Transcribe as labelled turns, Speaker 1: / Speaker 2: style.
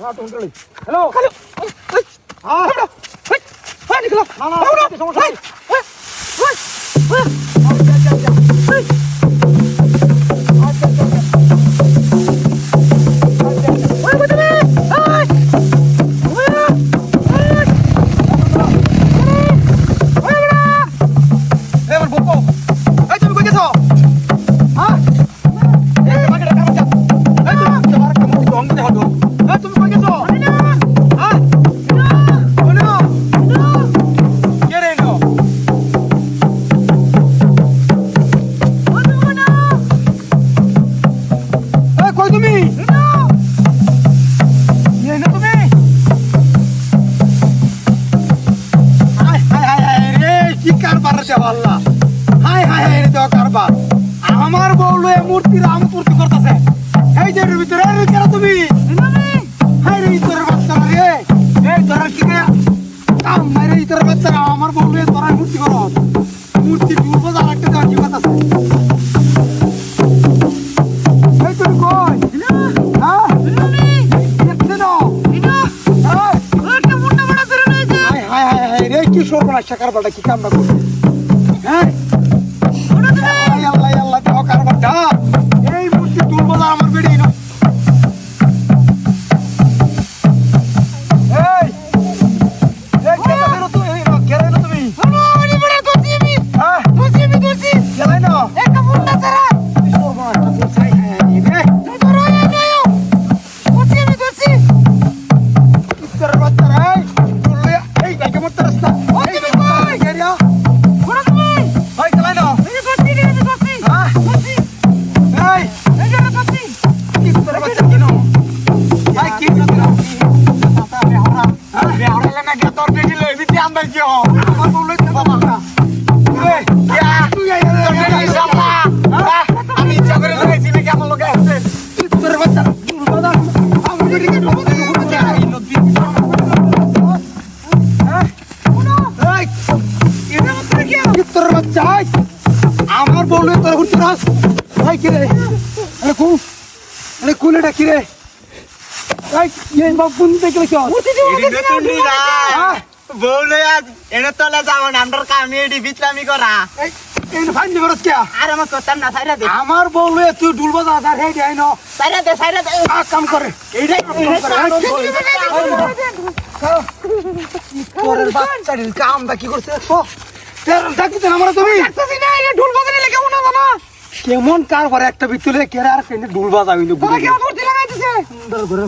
Speaker 1: হ্যাঁ তো hello hello হ্যাঁ নিকলো না না সমস্যা নেই আমার বউলো মূর্তি রাম পূর্তি করতেছে এই যে ভিতরে কেন তুমি হাই রে ভিতরের বাচ্চা রে এই তোরা কি কাম মারে ভিতরের বাচ্চা আমার বউলো তোরা মূর্তি করো মূর্তি ডুবো আর একটা দেওয়ার কি কথা আছে এই তুমি কই হ্যাঁ হাই রে কি সর্বনাশ টাকার বাটা কি কামনা করছে হ্যাঁ এই মূর্তি তুলবো না আমার বেড়ি না আমার বউলে তোর ঘুরতে রাস ভাই কি রে আরে কুলেটা কি রে ভাই এই বাপ কোন থেকে চল
Speaker 2: বউলে আজ এনে তলে যাও নামটার কামি এডি বিতলামি করা
Speaker 1: এই ফাইন দিবরস কে
Speaker 2: আর আমার করতাম না সাইরা দে
Speaker 1: আমার বউলে তুই ডুলবা দাদা হে দেই ন
Speaker 2: সাইরা দে
Speaker 1: কাম করে এইটাই তোর বাচ্চাটির কামটা কি করছে দেখো তের ডাকিতে আমরা তুমি দেখতেছি না এই ঢোল বাজানি লাগে কেমন না কেমন কার ঘরে একটা বিতুলে কেরে আর কেন ঢোল বাজাইলো বুঝি কেমন করতে লাগাইতেছে সুন্দর করে